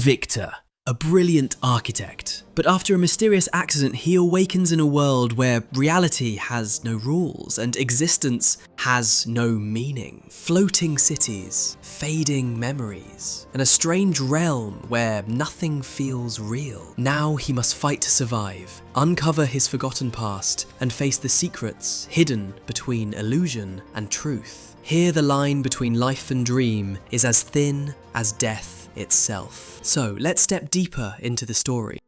Victor, a brilliant architect. But after a mysterious accident, he awakens in a world where reality has no rules and existence has no meaning. Floating cities, fading memories, and a strange realm where nothing feels real. Now he must fight to survive, uncover his forgotten past, and face the secrets hidden between illusion and truth. Here the line between life and dream is as thin as death itself. So let's step deeper into the story.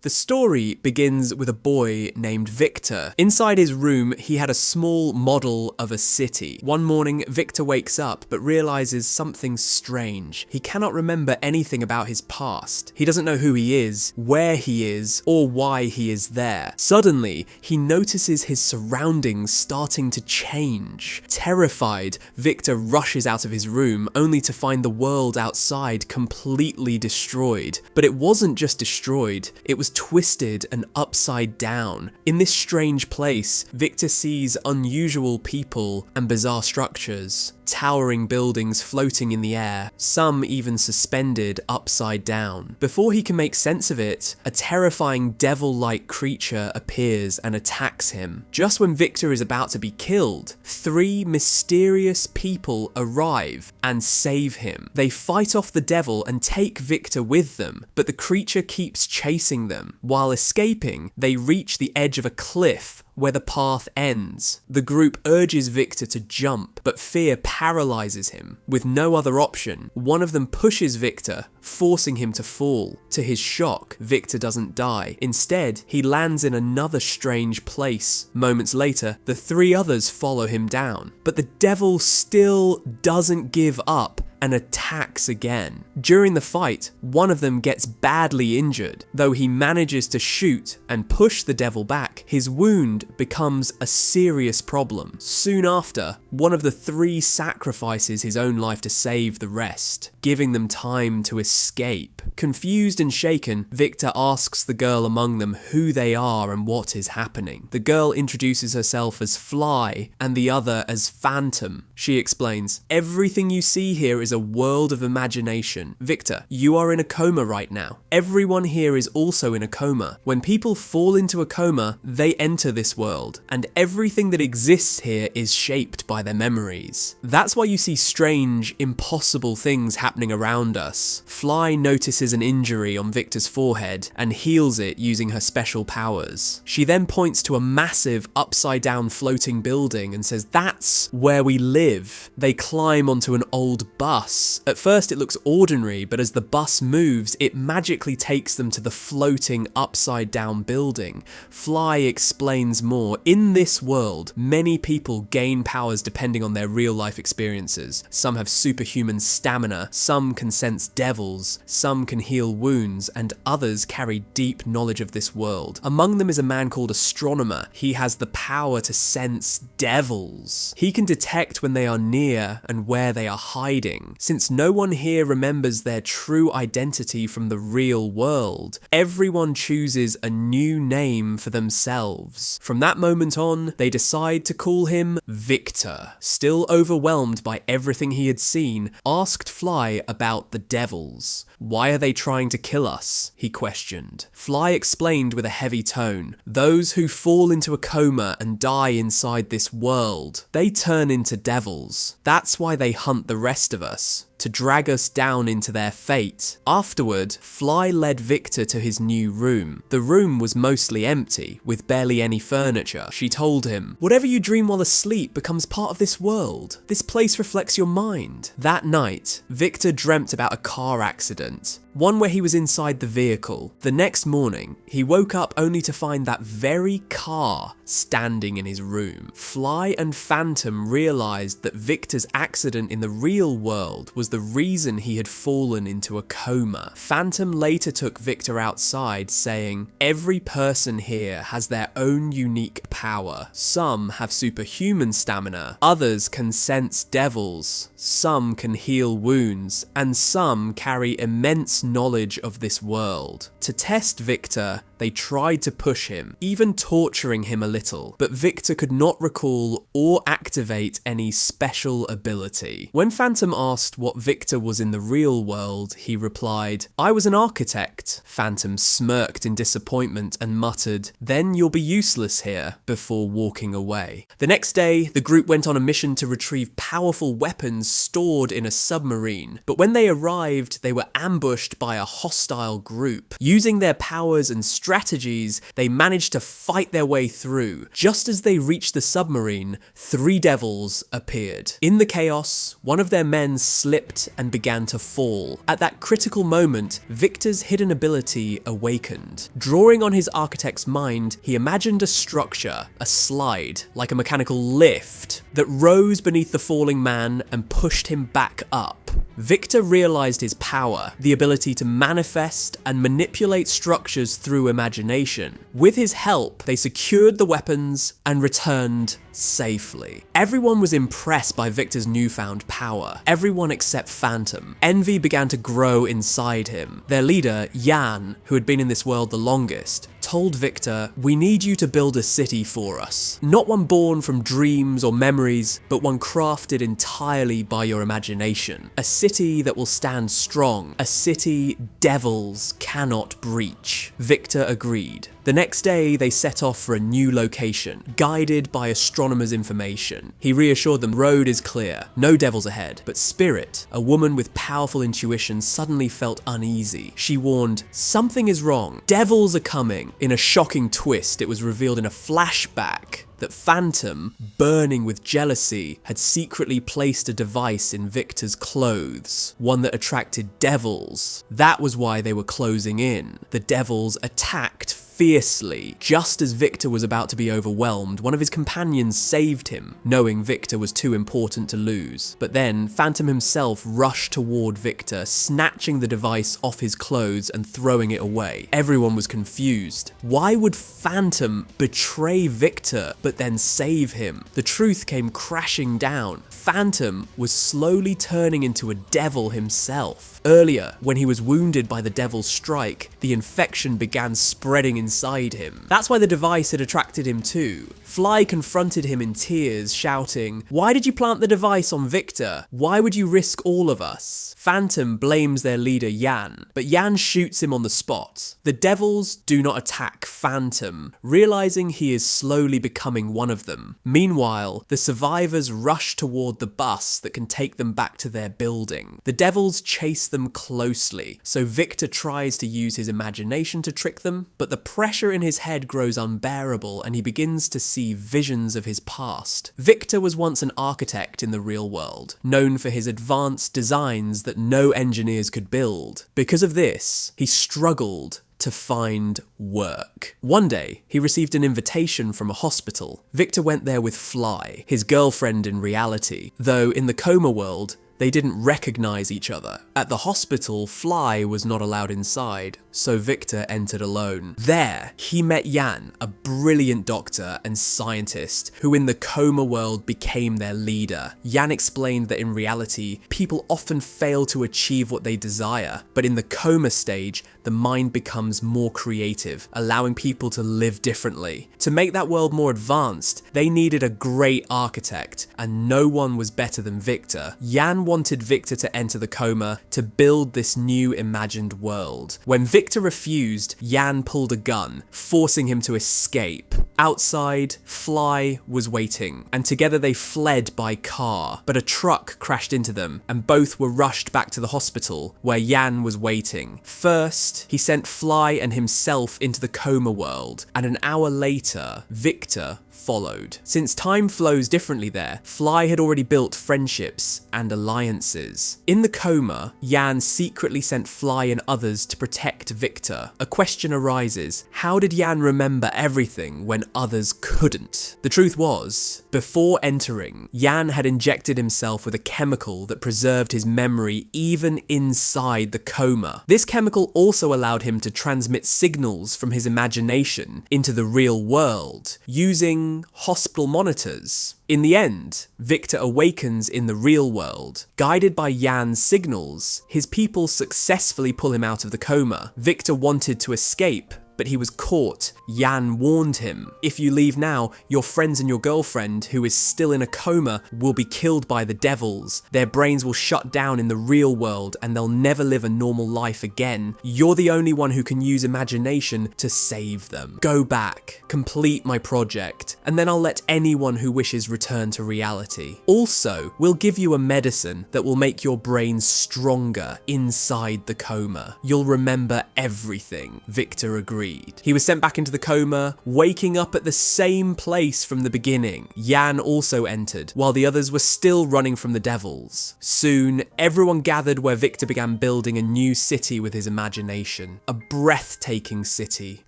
The story begins with a boy named Victor. Inside his room, he had a small model of a city. One morning, Victor wakes up but realizes something strange. He cannot remember anything about his past. He doesn't know who he is, where he is, or why he is there. Suddenly, he notices his surroundings starting to change. Terrified, Victor rushes out of his room only to find the world outside completely destroyed. But it wasn't just destroyed, it was twisted and upside down. In this strange place, Victor sees unusual people and bizarre structures. Towering buildings floating in the air, some even suspended upside down. Before he can make sense of it, a terrifying devil-like creature appears and attacks him. Just when Victor is about to be killed, 3 mysterious people arrive and save him. They fight off the devil and take Victor with them, but the creature keeps chasing them. While escaping, they reach the edge of a cliff where the path ends. The group urges Victor to jump, but fear paralyzes him. With no other option, one of them pushes Victor, forcing him to fall. To his shock, Victor doesn't die. Instead, he lands in another strange place. Moments later, the 3 others follow him down. But the devil still doesn't give up and attacks again. During the fight, one of them gets badly injured. Though he manages to shoot and push the devil back, his wound becomes a serious problem. Soon after, one of the 3 sacrifices his own life to save the rest, giving them time to escape. Confused and shaken, Victor asks the girl among them who they are and what is happening. The girl introduces herself as Fly and the other as Phantom. She explains, "Everything you see here is a world of imagination. Victor, you are in a coma right now. Everyone here is also in a coma. When people fall into a coma, they enter this world, and everything that exists here is shaped by their memories. That's why you see strange, impossible things happening around us." Fly notices an injury on Victor's forehead and heals it using her special powers. She then points to a massive upside-down floating building and says, "That's where we live." They climb onto an old bus. At first it looks ordinary, but as the bus moves, it magically takes them to the floating upside down building. Fly explains more. In this world, many people gain powers depending on their real life experiences. Some have superhuman stamina, some can sense devils, some can heal wounds, and others carry deep knowledge of this world. Among them is a man called Astronomer. He has the power to sense devils. He can detect when they are near and where they are hiding. Since no one here remembers their true identity from the real world, everyone chooses a new name for themselves. From that moment on, they decide to call him Victor. Still overwhelmed by everything he had seen, asked Fly about the devils. "Why are they trying to kill us?" he questioned. Fly explained with a heavy tone, "Those who fall into a coma and die inside this world, they turn into devils. That's why they hunt the rest of us, to drag us down into their fate." Afterward, Fly led Victor to his new room. The room was mostly empty, with barely any furniture. She told him, "Whatever you dream while asleep becomes part of this world. This place reflects your mind." That night, Victor dreamt about a car accident. One where he was inside the vehicle. The next morning, he woke up only to find that very car standing in his room. Fly and Phantom realized that Victor's accident in the real world was the reason he had fallen into a coma. Phantom later took Victor outside, saying, "Every person here has their own unique power. Some have superhuman stamina, others can sense devils, some can heal wounds, and some carry immense knowledge of this world." To test Victor, They tried to push him, even torturing him a little, but Victor could not recall or activate any special ability. When Phantom asked what Victor was in the real world, he replied, "I was an architect." Phantom smirked in disappointment and muttered, "Then you'll be useless here," before walking away. The next day, the group went on a mission to retrieve powerful weapons stored in a submarine, but when they arrived, they were ambushed by a hostile group. Using their powers and strategies, they managed to fight their way through. Just as they reached the submarine, 3 devils appeared. In the chaos, one of their men slipped and began to fall. At that critical moment, Victor's hidden ability awakened. Drawing on his architect's mind, he imagined a structure, a slide, like a mechanical lift, that rose beneath the falling man and pushed him back up. Victor realized his power, the ability to manifest and manipulate structures through imagination. With his help, they secured the weapons and returned safely. Everyone was impressed by Victor's newfound power, everyone except Phantom. Envy began to grow inside him. Their leader, Jan, who had been in this world the longest, told Victor, "We need you to build a city for us. Not one born from dreams or memories, but one crafted entirely by your imagination. A city that will stand strong. A city devils cannot breach." Victor agreed. The next day, they set off for a new location, guided by astronomer's information. He reassured them, "Road is clear, no devils ahead." But Spirit, a woman with powerful intuition, suddenly felt uneasy. She warned, "Something is wrong. Devils are coming." In a shocking twist, it was revealed in a flashback that Phantom, burning with jealousy, had secretly placed a device in Victor's clothes, one that attracted devils. That was why they were closing in. The devils attacked fiercely. Just as Victor was about to be overwhelmed, one of his companions saved him, knowing Victor was too important to lose. But then, Phantom himself rushed toward Victor, snatching the device off his clothes and throwing it away. Everyone was confused. Why would Phantom betray Victor but then save him? The truth came crashing down. Phantom was slowly turning into a devil himself. Earlier, when he was wounded by the devil's strike, the infection began spreading inside him. That's why the device had attracted him too. Fly confronted him in tears, shouting, "Why did you plant the device on Victor? Why would you risk all of us?" Phantom blames their leader Jan, but Jan shoots him on the spot. The devils do not attack Phantom, realizing he is slowly becoming one of them. Meanwhile, the survivors rush toward the bus that can take them back to their building. The devils chase them closely, so Victor tries to use his imagination to trick them, but the pressure in his head grows unbearable and he begins to see visions of his past. Victor was once an architect in the real world, known for his advanced designs that no engineers could build. Because of this, he struggled to find work. One day, he received an invitation from a hospital. Victor went there with Fly, his girlfriend in reality, though in the coma world, they didn't recognize each other. At the hospital, Fly was not allowed inside, so Victor entered alone. There, he met Jan, a brilliant doctor and scientist who in the coma world became their leader. Jan explained that in reality, people often fail to achieve what they desire, but in the coma stage, the mind becomes more creative, allowing people to live differently. To make that world more advanced, they needed a great architect, and no one was better than Victor. Jan wanted Victor to enter the coma to build this new imagined world. When Victor refused, Jan pulled a gun, forcing him to escape. Outside, Fly was waiting, and together they fled by car, but a truck crashed into them, and both were rushed back to the hospital, where Jan was waiting. First, he sent Fly and himself into the coma world, and an hour later, Victor followed. Since time flows differently there, Fly had already built friendships and alliances. In the coma, Jan secretly sent Fly and others to protect Victor. A question arises, how did Jan remember everything when others couldn't? The truth was, before entering, Jan had injected himself with a chemical that preserved his memory even inside the coma. This chemical also allowed him to transmit signals from his imagination into the real world, using hospital monitors. In the end, Victor awakens in the real world. Guided by Jan's signals, his people successfully pull him out of the coma. Victor wanted to escape, but he was caught. Jan warned him. If you leave now, your friends and your girlfriend, who is still in a coma, will be killed by the devils. Their brains will shut down in the real world and they'll never live a normal life again. You're the only one who can use imagination to save them. Go back, complete my project, and then I'll let anyone who wishes return to reality. Also, we'll give you a medicine that will make your brain stronger inside the coma. You'll remember everything. Victor agreed. He was sent back into the coma, waking up at the same place from the beginning. Jan also entered, while the others were still running from the devils. Soon, everyone gathered where Victor began building a new city with his imagination. A breathtaking city,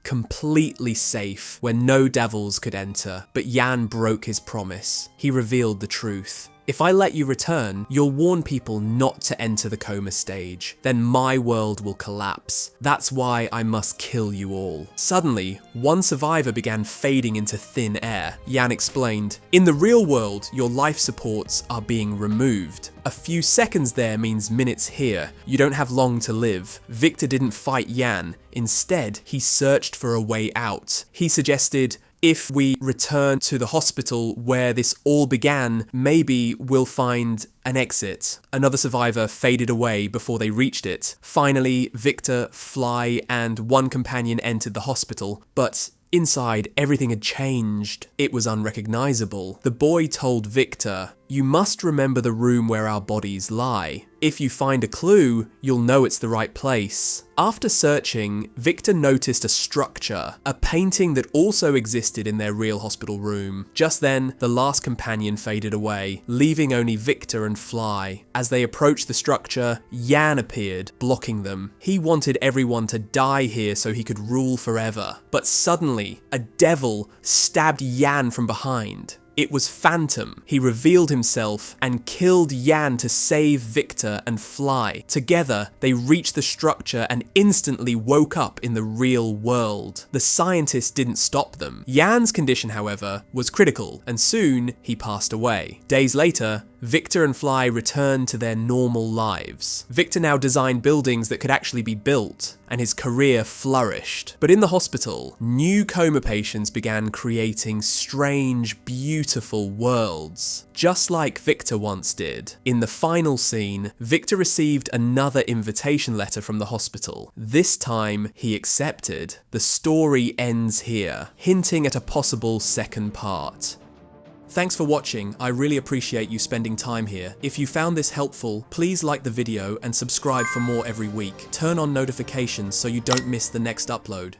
completely safe, where no devils could enter. But Jan broke his promise. He revealed the truth. If I let you return, you'll warn people not to enter the coma stage. Then my world will collapse. That's why I must kill you all. Suddenly, one survivor began fading into thin air. Jan explained, "In the real world, your life supports are being removed. A few seconds there means minutes here. You don't have long to live." Victor didn't fight Jan. Instead, he searched for a way out. He suggested, if we return to the hospital where this all began, maybe we'll find an exit. Another survivor faded away before they reached it. Finally, Victor, Fly, and one companion entered the hospital, but inside, everything had changed. It was unrecognizable. The boy told Victor, "You must remember the room where our bodies lie. If you find a clue, you'll know it's the right place." After searching, Victor noticed a structure, a painting that also existed in their real hospital room. Just then, the last companion faded away, leaving only Victor and Fly. As they approached the structure, Jan appeared, blocking them. He wanted everyone to die here so he could rule forever. But suddenly, a devil stabbed Jan from behind. It was Phantom. He revealed himself and killed Jan to save Victor and Fly. Together, they reached the structure and instantly woke up in the real world. The scientists didn't stop them. Jan's condition, however, was critical, and soon he passed away. Days later, Victor and Fly returned to their normal lives. Victor now designed buildings that could actually be built, and his career flourished. But in the hospital, new coma patients began creating strange, beautiful worlds, just like Victor once did. In the final scene, Victor received another invitation letter from the hospital. This time, he accepted. The story ends here, hinting at a possible second part. Thanks for watching. I really appreciate you spending time here. If you found this helpful, please like the video and subscribe for more every week. Turn on notifications so you don't miss the next upload.